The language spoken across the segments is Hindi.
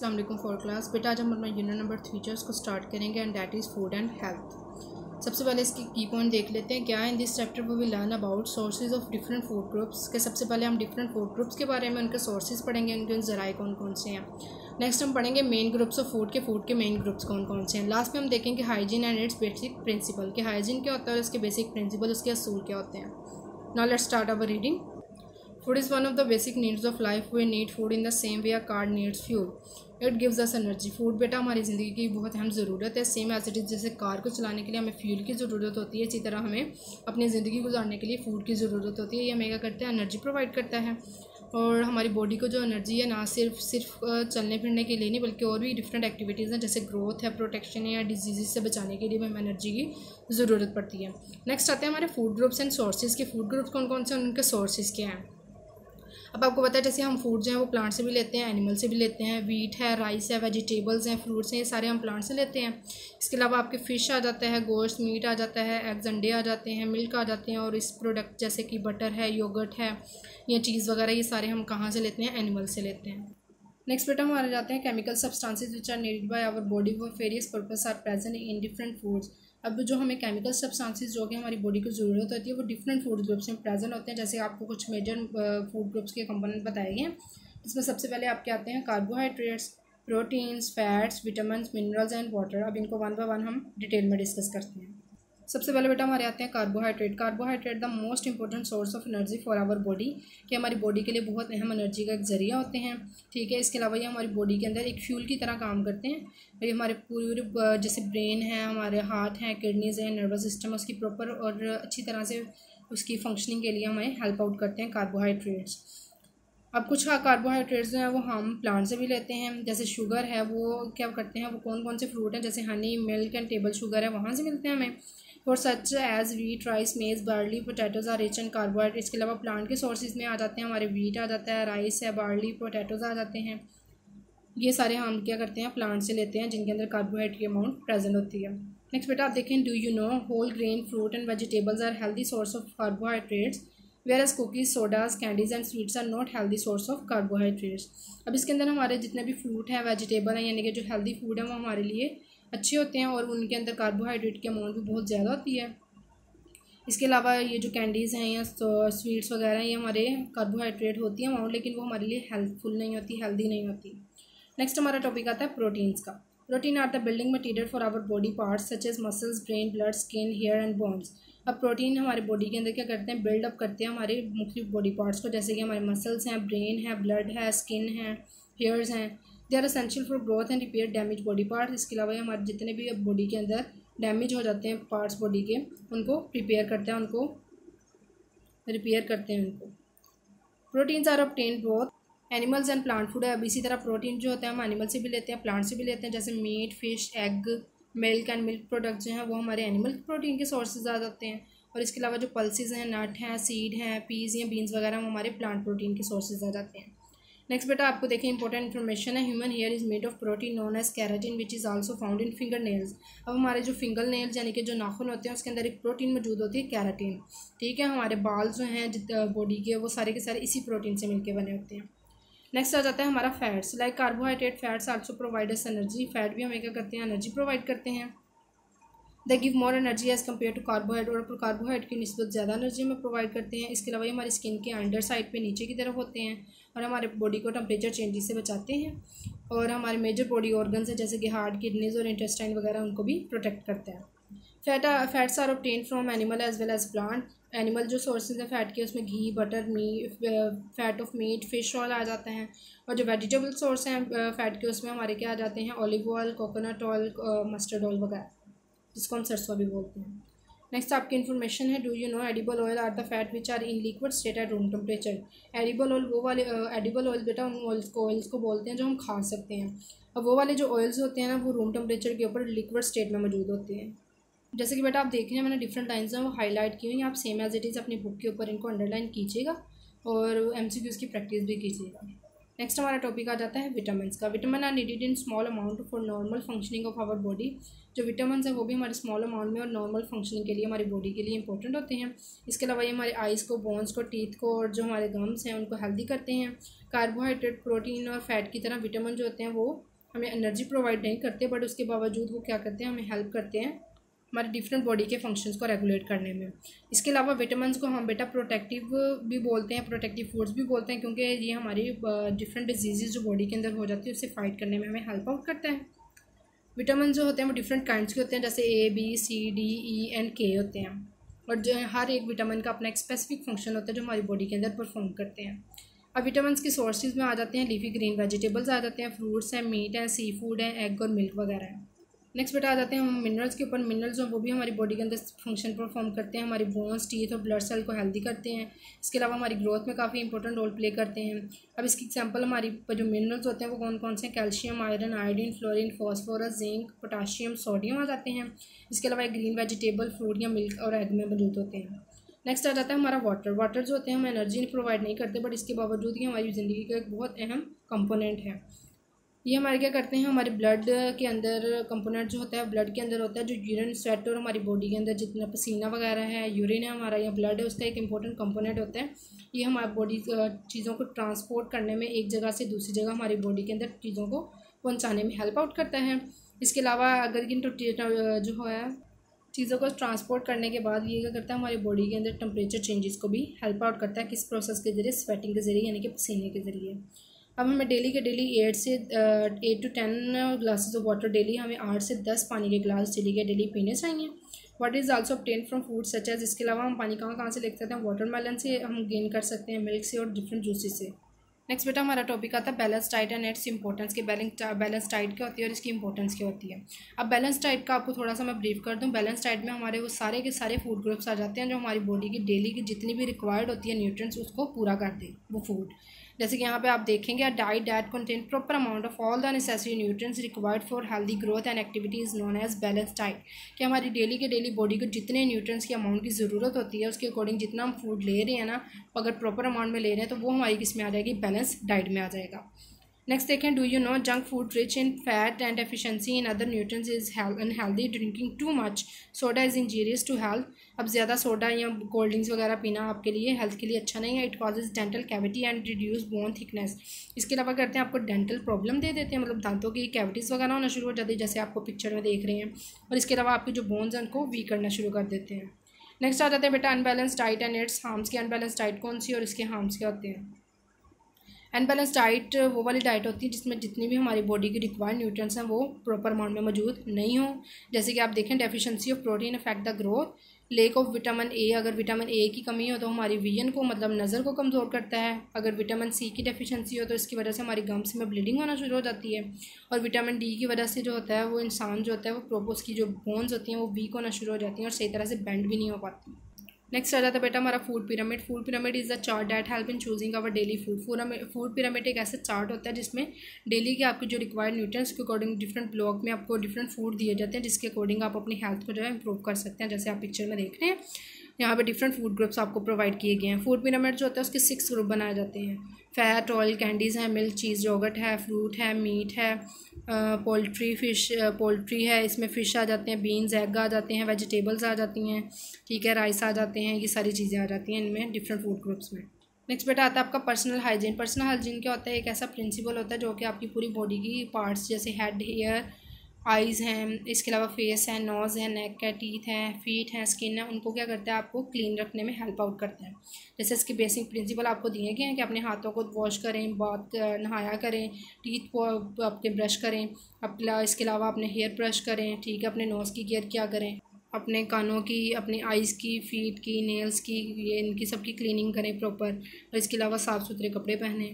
अस्सलाम वालेकुम फॉर क्लास। बेटा आज हम अपना यूनिट नंबर 3 जो उसको स्टार्ट करेंगे and that is food and health. सबसे पहले इसकी की पॉइंट देख लेते हैं क्या है। In this chapter we will learn about sources of different food groups के सबसे पहले हम डिफरेंट फूड ग्रुप्स के बारे में उनके सोर्सेज पढ़ेंगे, उनके ज़राए कौन कौन से हैं। नेक्स्ट हम पढ़ेंगे मेन ग्रुप्स ऑफ फूड के मेन ग्रुप्स कौन कौन से हैं। लास्ट में हम देखेंगे hygiene and it's basic principle कि हाइजीन क्या होता है और इसके बेसिक प्रिंसिपल, उसके असूल क्या होते हैं। Now let's start our reading. Food is one of the basic needs of life. We need food in the same way a car needs fuel. It gives us energy. Food बेटा हमारी ज़िंदगी की बहुत अहम ज़रूरत है। सेम एज इट इज़ जैसे कार को चलाने के लिए हमें फ्यूल की ज़रूरत होती है, इसी तरह हमें अपनी ज़िंदगी गुजारने के लिए फ़ूड की ज़रूरत होती है। ये हमें क्या करता है, एनर्जी प्रोवाइड करता है। और हमारी बॉडी को जो एनर्जी है ना सिर्फ चलने फिरने के लिए नहीं बल्कि और भी डिफरेंट एक्टिविटीज़ हैं जैसे ग्रोथ है, प्रोटेक्शन है या डिजीज़ से बचाने के लिए भी हमें एनर्जी की ज़रूरत पड़ती है। नेक्स्ट आते हैं हमारे फूड ग्रुप्स एंड सोर्सेज के। फूड ग्रुप्स कौन कौन से हैं, उनके सोर्सेज क्या हैं। अब आपको पता है जैसे हम फूड जो है वो प्लांट से भी लेते हैं, एनिमल से भी लेते हैं। वीट है, राइस है, वेजिटेबल्स हैं, फ्रूट्स हैं, ये सारे हम प्लांट से लेते हैं। इसके अलावा आपके फ़िश आ जाता है, गोश्त मीट आ जाता है, एग्स अंडे आ जाते हैं, मिल्क आ जाते हैं। और इस प्रोडक्ट जैसे कि बटर है, योगर्ट है या चीज़ वगैरह, ये सारे हम कहाँ से लेते हैं, एनिमल से लेते हैं। नेक्स्ट बेटा हमारे जाते हैं chemical substances which are needed by our body for various purpose are present in different foods. अब जो हमें केमिकल सब्सटेंसेस जो कि हमारी बॉडी को ज़रूरत होती है वो डिफरेंट फूड ग्रुप्स में प्रेजेंट होते हैं। जैसे आपको कुछ मेजर फूड ग्रुप्स के कंपोनेंट बताए गए हैं। इसमें सबसे पहले आपके आते हैं carbohydrates, proteins, fats, vitamin, minerals and water. अब इनको वन बाय वन हम डिटेल में डिस्कस करते हैं। सबसे पहले बेटा हमारे आते हैं carbohydrate. Carbohydrate the most important source of energy for our body, कि हमारी बॉडी के लिए बहुत अहम एनर्जी का एक जरिया होते हैं। ठीक है, इसके अलावा ये हमारी बॉडी के अंदर एक फ्यूल की तरह काम करते हैं। ये हमारे पूरे जैसे ब्रेन है, हमारे हार्ट हैं, किडनीज़ हैं, नर्वस सिस्टम, उसकी प्रॉपर और अच्छी तरह से उसकी फंक्शनिंग के लिए हमें हेल्प आउट करते हैं कार्बोहाइड्रेट्स। अब कुछ कार्बोहाइड्रेट्स जो हैं वो हम प्लांट से भी लेते हैं। जैसे शुगर है वो क्या करते हैं, वो कौन कौन से फ्रूट हैं जैसे honey, milk and table sugar है, वहाँ से मिलते हैं हमें। और such as wheat, rice, maize, barley, potatoes are rich and carbohydrate. इसके अलावा प्लांट के सोर्सेज में आ जाते हैं हमारे वीट आ जाता है, राइस है, बार्ली, पोटैटोज़ आ जाते हैं। ये सारे हम क्या करते हैं, प्लांट से लेते हैं जिनके अंदर कार्बोहाइड्रेट की अमाउंट प्रेजेंट होती है। नेक्स्ट बेटा आप देखें, do you know whole grain fruit and vegetables are healthy source of carbohydrates whereas cookies, sodas, candies and sweets are not healthy source of carbohydrates. अब इसके अंदर हमारे जितने भी फ्रूट हैं, वेजिटेबल हैं, यानी कि जो हेल्दी फूड है वो हमारे लिए अच्छे होते हैं और उनके अंदर कार्बोहाइड्रेट की अमाउंट भी बहुत ज़्यादा होती है। इसके अलावा ये जो कैंडीज़ हैं या स्वीट्स वगैरह ये हमारे कार्बोहाइड्रेट होती है अमाउंट, लेकिन वो हमारे लिए हेल्पफुल नहीं होती, हेल्दी नहीं होती। नेक्स्ट हमारा टॉपिक आता है प्रोटीन्स का। Protein are the building material for our body parts such as muscles, brain, blood, skin, hair and bones. अब प्रोटीन हमारे बॉडी के अंदर क्या करते हैं, बिल्डअप करते हैं हमारे मुख्तलिफ बॉडी पार्ट्स को, जैसे कि हमारे मसल्स हैं, ब्रेन है, ब्लड है, स्किन है, हेयर्स हैं। They are essential for growth and repair damage body parts. इसके अलावा हमारे जितने भी बॉडी के अंदर डैमेज हो जाते हैं पार्ट्स बॉडी के, उनको प्रिपेयर करते हैं, उनको रिपेयर करते हैं उनको। Proteins are obtained both animals and plant food है। अब इसी तरह प्रोटीन जो होता है हम एनिमल से भी लेते हैं, प्लांट से भी लेते हैं। जैसे meat, fish, egg, milk and milk products जो हैं वो हमारे एनिमल प्रोटीन के सोर्सेज आ जाते हैं। और इसके अलावा जो पल्सेस हैं, नट हैं, सीड हैं, पीज या बीन्स वगैरह वो हमारे प्लांट प्रोटीन के सोर्सेज आ जाते हैं। नेक्स्ट बेटा आपको देखें इंपॉर्टेंट इन्फॉर्मेशन है। Human hair is made of protein known as keratin which is also found in finger nails. अब हमारे जो फिंगर नेल्स यानी कि जो नाखून होते हैं उसके अंदर एक प्रोटीन मौजूद होती है, कैराटिन। ठीक है, हमारे बाल जो हैं बॉडी के वो सारे के सारे इसी प्रोटीन से मिलके बने होते हैं। नेक्स्ट आ जाता है हमारा fats. Like carbohydrate fats also provide us energy. Fat भी हमें क्या करते हैं, एनर्जी प्रोवाइड करते हैं। They give more energy as compare to carbohydrate. और कार्बोहाइड्रेट की निस्बत ज़्यादा एनर्जी में प्रोवाइड करते हैं। इसके अलावा ये हमारी स्किन के अंडर साइड पे नीचे की तरफ होते हैं और हमारे बॉडी को टेम्परेचर चेंजेस से बचाते हैं। और हमारे मेजर बॉडी ऑर्गन्स हैं जैसे कि हार्ट, किडनीज और इंटेस्टाइन वगैरह उनको भी प्रोटेक्ट करते हैं। Fats are obtain from animal as well as plant. Animal जो सोर्सेज हैं फैट के उसमें ghee, butter, fat of meat, fish oil आ जाते हैं। और जो वेजिटेबल सोर्स हैं फैट के उसमें हमारे क्या आ जाते हैं, olive oil, coconut oil, mustard oil वगैरह, जिसको हम सरसों भी बोलते हैं। नेक्स्ट आपकी इन्फॉर्मेशन है, do you know edible oil are the fat which are in liquid state at room temperature. Edible oil वो वाले एडिबल ऑयल बेटा उन ऑयल्स को बोलते हैं जो हम खा सकते हैं। अब वो वाले जो ऑयल्स होते हैं ना वो रूम टेम्परेचर के ऊपर लिक्विड स्टेट में मौजूद होते हैं। जैसे कि बेटा आप देख रहे हैं मैंने डिफरेंट लाइन्स हैं वो हाईलाइट की हुई हैं, आप सेम एज इट इज़ अपनी बुक के ऊपर इनको अंडरलाइन कीजिएगा और MCQs की प्रैक्टिस भी कीजिएगा। नेक्स्ट हमारा टॉपिक आ जाता है विटामिन का। Vitamin are needed in small amount for normal functioning of our body. जो विटामिन है वो भी हमारे स्मॉल अमाउंट में और नॉर्मल फंक्शनिंग के लिए हमारी बॉडी के लिए इंपॉर्टेंट होते हैं। इसके अलावा ये हमारे आइज़ को, बोन्स को, टीथ को और जो हमारे गम्स हैं उनको हेल्दी करते हैं। कार्बोहाइड्रेट, प्रोटीन और फैट की तरह विटामिन जो होते हैं वो हमें एनर्जी प्रोवाइड नहीं करते, बट उसके बावजूद वो क्या करते हैं, हमें हेल्प करते हैं हमारे डिफरेंट बॉडी के फंक्शंस को रेगुलेट करने में। इसके अलावा विटामिन को हम बेटा प्रोटेक्टिव भी बोलते हैं, प्रोटेक्टिव फूड्स भी बोलते हैं, क्योंकि ये हमारी डिफरेंट डिजीज़ जो बॉडी के अंदर हो जाती है उससे फाइट करने में हमें हेल्प आउट करता है। विटामिन जो होते हैं वो डिफरेंट काइंड्स के होते हैं, जैसे A, B, C, D, E and K होते हैं, और जो हर एक विटामिन का अपना एक स्पेसिफिक फंक्शन होता है जो हमारी बॉडी के अंदर परफॉर्म करते हैं। अब विटामिन के सोर्सेज में आ जाते हैं लीफी ग्रीन वेजिटेबल्स आ जाते हैं, फ्रूट्स हैं, मीट है, सी फूड है, एग और मिल्क वगैरह है। नेक्स्ट बेटा आ जाते हैं हम मिनरल्स के ऊपर। मिनरल्स जो वो भी हमारी बॉडी के अंदर फंक्शन परफॉर्म करते हैं, हमारी बोन्स, टीथ और ब्लड सेल को हेल्दी करते हैं। इसके अलावा हमारी ग्रोथ में काफ़ी इंपॉर्टेंट रोल प्ले करते हैं। अब इसकी एग्जांपल हमारी जो मिनरल्स होते हैं वो कौन कौन से हैं, calcium, iron, iodine, fluorine, phosphorus, zinc, potassium, sodium आ जाते हैं। इसके अलावा एक ग्रीन वेजिटेबल, फ्रूट या मिल्क और एग में मौजूद होते हैं। नेक्स्ट आ जाता है हमारा वाटर। वाटर जो होते हैं हमें एनर्जी प्रोवाइड नहीं करते, बट इसके बावजूद ही हमारी ज़िंदगी का एक बहुत अहम कंपोनेंट है। ये हमारे क्या करते हैं, हमारे ब्लड के अंदर कंपोनेंट जो होता है ब्लड के अंदर होता है, जो यूरिन, स्वेट और हमारी बॉडी के अंदर जितना पसीना वगैरह है, यूरिन है हमारा या ब्लड है, उसका एक इंपॉर्टेंट कंपोनेंट होता है। ये हमारी बॉडी चीज़ों को ट्रांसपोर्ट करने में एक जगह से दूसरी जगह हमारी बॉडी के अंदर चीज़ों को पहुँचाने में हेल्प आउट करता है। इसके अलावा अगर इन जो है चीज़ों को ट्रांसपोर्ट करने के बाद ये क्या करता है, हमारी बॉडी के अंदर टेम्परेचर चेंजेस को भी हेल्प आउट करता है। किस प्रोसेस के ज़रिए, स्वेटिंग के ज़रिए, यानी कि पसीने के ज़रिए। अब हमें डेली के daily 8 to 10 glasses of water daily, हमें 8 से 10 पानी के ग्लास डेली के डेली पीने चाहिए। Water is also obtain from food such as. इसके अलावा हम पानी कहाँ से ले सकते हैं, वाटरमेलन से हम गेन कर सकते हैं, मिल्क से और डिफरेंट जूसेस से। नेक्स्ट बेटा हमारा टॉपिक आता है balance diet and its importance के। बैलेंस डाइट क्या होती है और इसकी इंपॉर्टेंस क्या होती है। अब बैलेंस डाइट का आपको थोड़ा सा मैं ब्रीफ कर दूं। बैलेंस डाइट में हमारे वो सारे के सारे फूड ग्रुप्स आ जाते हैं जो हमारी बॉडी की डेली की जितनी भी रिक्वायर्ड होती है न्यूट्रिएंट्स उसको पूरा कर दे वो फूड। जैसे कि यहाँ पे आप देखेंगे, diet that contain proper amount of all the necessary nutrients required for healthy growth and activity is known as balance diet. कि हमारी डेली के डेली बॉडी को जितने न्यूट्रिएंट्स की अमाउंट की ज़रूरत होती है उसके अकॉर्डिंग जितना हम फूड ले रहे हैं ना, अगर प्रॉपर अमाउंट में ले रहे हैं तो वो हमारी किस में आ जाएगी, बैलेंस डाइट में आ जाएगा। नेक्स्ट देखें, do you know junk food rich in fat and efficiency in other nutrients is unhealthy. Drinking too much soda is injurious to health. अब ज़्यादा सोडा या कोल्ड ड्रिंक्स वगैरह पीना आपके लिए हेल्थ के लिए अच्छा नहीं है। It causes dental cavity and reduce bone thickness. इसके अलावा करते हैं आपको डेंटल प्रॉब्लम दे देते हैं, मतलब दांतों की कैविटीज़ वगैरह होना शुरू हो जाती है, जैसे आपको पिक्चर में देख रहे हैं। और इसके अलावा आपके जो बोन्स हैं उनको वीक करना शुरू कर देते हैं। नेक्स्ट आ जाते हैं बेटा unbalance diet and it's harms की। अनबैलेंस डाइट कौन सी और इसके हार्म्स क्या होते हैं। अनबैलेंस डाइट वो वाली डाइट होती है जिसमें जितनी भी हमारी बॉडी की रिक्वायर्ड न्यूट्रिएंट्स हैं वो प्रॉपर अमाउंट में मौजूद नहीं हो। जैसे कि आप देखें, deficiency of protein affect the growth, lake of vitamin A. अगर विटामिन ए की कमी हो तो हमारी विजन को, मतलब नज़र को कमज़ोर करता है। अगर विटामिन सी की डेफिशिएंसी हो तो इसकी वजह से हमारी गम्स में ब्लीडिंग होना शुरू हो जाती है। और विटामिन डी की वजह से जो होता है वो इंसान जो होता है वो प्रोपोस की जो बोन्स होती हैं वो वीक होना शुरू हो जाती हैं और सही तरह से बेंड भी नहीं हो पाती। नेक्स्ट आ जाता है बेटा हमारा food pyramid. Food pyramid is the chart that help in choosing our daily food. Food pyramid एक ऐसा चार्ट होता है जिसमें डेली के आपके जो रिक्वायर्ड न्यूट्रिएंट्स के अकॉर्डिंग डिफरेंट ब्लॉक में आपको डिफरेंट फूड दिए जाते हैं, जिसके अकॉर्डिंग आप अपनी हेल्थ को जो है इंप्रूव कर सकते हैं। जैसे आप पिक्चर में देख रहे हैं, यहाँ पे डिफरेंट फूड ग्रुप्स आपको प्रोवाइड किए गए हैं। फूड पिरामिड जो होता है उसके 6 ग्रुप बनाए जाते हैं। फैट, ऑयल, कैंडीज़ हैं, मिल्क, चीज़, योगर्ट है, फ्रूट है, मीट है, पोल्ट्री, फिश, पोल्ट्री है, इसमें फ़िश आ जाते हैं, बीन्स, एग आ जाते हैं, वेजिटेबल्स आ जाती हैं, ठीक है, राइस आ जाते हैं, ये सारी चीज़ें आ जाती हैं इनमें डिफरेंट फूड ग्रुप्स में। नेक्स्ट बेटा आता है आपका पर्सनल हाइजीन। पर्सनल हाइजीन क्या होता है, एक ऐसा प्रिंसिपल होता है जो कि आपकी पूरी बॉडी की पार्ट्स जैसे हेड, हेयर, आइज़ हैं, इसके अलावा फेस है, नोज़ है, नेक है, टीथ हैं, फीट हैं, स्किन है, उनको क्या करता है आपको क्लीन रखने में हेल्प आउट करता है। जैसे इसके बेसिक प्रिंसिपल आपको दिए गए हैं कि अपने हाथों को वॉश करें, नहाया करें, टीथ को आपके ब्रश करें, अपना इसके अलावा अपने हेयर ब्रश करें, ठीक है, अपने नोज़ की केयर क्या करें, अपने कानों की, अपने आइज़ की, फीट की, नेल्स की, ये इनकी सबकी क्लीनिंग करें प्रॉपर। और इसके अलावा साफ़ सुथरे कपड़े पहने।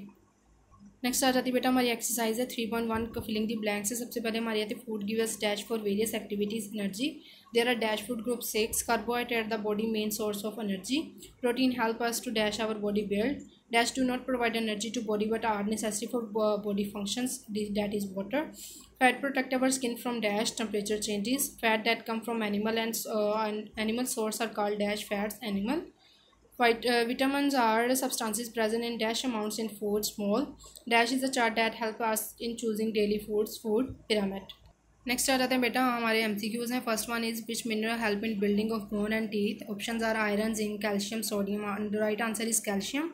नेक्स्ट आ जाती है बेटा हमारी एक्सरसाइज है 3.1 का फिलिंग द ब्लैंक्स है। सबसे पहले हमारी आती है food give us dash for various activities energy. There are dash food group 6 carbohydrate the body main source of energy. Protein help us to dash our body build. Dash do not provide energy to body but are necessary for body functions, that is water. Fat protect our skin from dash temperature changes. Fat that come from animal and animal source are called dash fats animal. Vitamins are substances present in dash amounts in food. Small dash is a chart that help us in choosing daily foods. Food pyramid. Next आ जाते हैं बेटा हमारे MCQs हैं. First one is which mineral help in building of bone and teeth. Options are iron, zinc, calcium, sodium. The right answer is calcium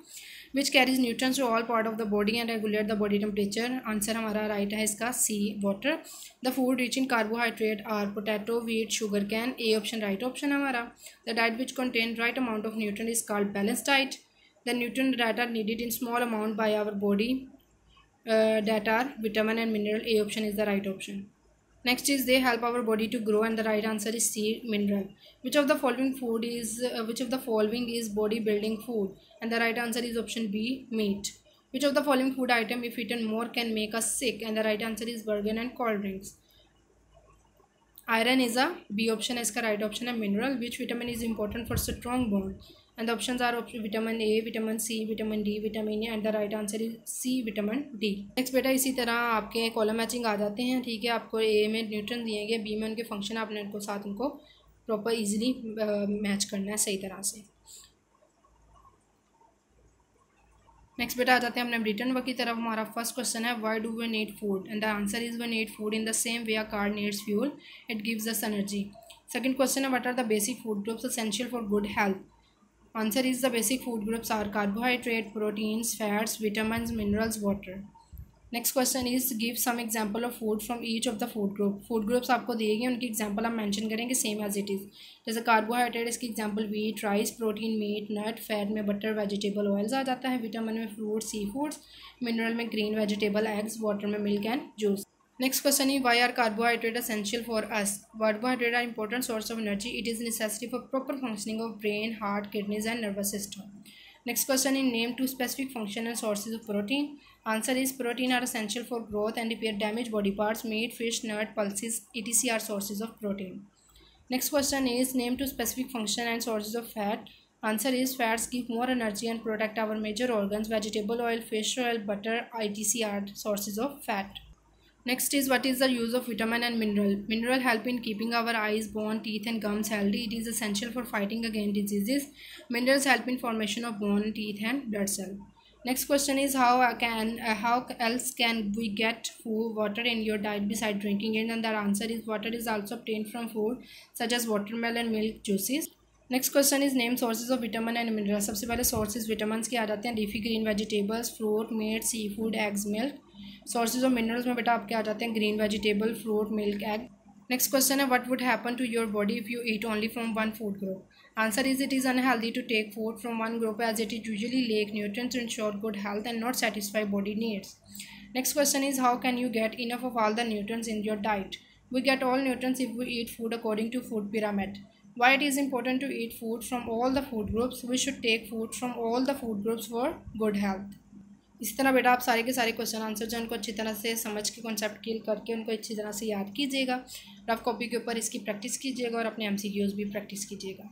which carries nutrients to all part of the body and regulate the body temperature. Answer हमारा राइट है इसका C, water. The food rich in carbohydrate are potato, wheat, sugar cane. A option right option है हमारा. The diet which contain right amount of nutrient is called balance diet. The nutrient that are needed in small amount by our body that are vitamin and mineral. A option is the right option. Next is they help our body to grow and the right answer is C, mineral. Which of the following is body building food and the right answer is option B, meat. Which of the following food item if eaten more can make us sick and the right answer is burger and cold drinks. Iron is a B option है इसका right option है. Mineral. Which vitamin is important for strong bone and the options are vitamin A, vitamin C, vitamin D, vitamin A and the right answer is C, vitamin D. Next बेटा इसी तरह आपके कॉलम मैचिंग आ जाते हैं. ठीक है, आपको A में न्यूट्रन दिए गए, B में उनके फंक्शन, आपने उनको साथ उनको प्रॉपर इजीली मैच करना है सही तरह से. नेक्स्ट बेटा आ जाते हैं अपने रिटर्न वर्क की तरफ. हमारा फर्स्ट क्वेश्चन है why do we need food and the answer is we need food in the same way a car needs fuel, it gives us energy. Second question है what are the basic food groups essential for good health. Answer is the basic food groups are carbohydrate, proteins, fats, vitamins, minerals, water. Next question is give some example of food from each of the food group. Food groups आपको दिएगी, उनकी example हम mention करेंगे same as it is. जैसे carbohydrate इसकी example wheat, rice, protein, meat, nut, fat में butter, vegetable oils आ जाता है. Vitamin में fruits, seafoods, mineral में green vegetable, eggs, water में milk and juice. Next question is why are carbohydrates essential for us? Carbohydrates are important source of energy. It is necessary for proper functioning of brain, heart, kidneys and nervous system. Next question is name two specific function and sources of protein. Answer is protein are essential for growth and repair damaged body parts. Meat, fish, nut, pulses, etc. are sources of protein. Next question is name two specific function and sources of fat. Answer is fats give more energy and protect our major organs. Vegetable oil, fish oil, butter, etc. are sources of fat. Next is what is the use of vitamin and mineral. Mineral help in keeping our eyes, bone, teeth and gums healthy. It is essential for fighting against diseases. Minerals help in formation of bone, teeth and blood cell. Next question is how else can we get food, water in your diet beside drinking it, and the answer is water is also obtained from food such as watermelon, milk, juices. Next question is name sources of vitamin and mineral. सबसे पहले सोर्सेज विटामिन के आ जाते हैं leafy green vegetables, fruit, meat, sea food, eggs, milk. Sources of minerals में बेटा आपके आ जाते हैं green vegetable, fruit, milk, egg. Next question है what would happen to your body if you eat only from one food group. Answer is it is unhealthy to take food from one group as it is usually lack nutrients to ensure good health and not satisfy body needs. Next question is how can you get enough of all the nutrients in your diet. We get all nutrients if we eat food according to food pyramid. Why it is important to eat food from all the food groups? We should take food from all the food groups for good health. इसी तरह बेटा आप सारे के सारे क्वेश्चन आंसर जो उनको अच्छी तरह से समझ के कॉन्सेप्ट क्लियर करके उनको अच्छी तरह से याद कीजिएगा. रफ कॉपी के ऊपर इसकी प्रैक्टिस कीजिएगा और अपने MCQs भी प्रैक्टिस कीजिएगा.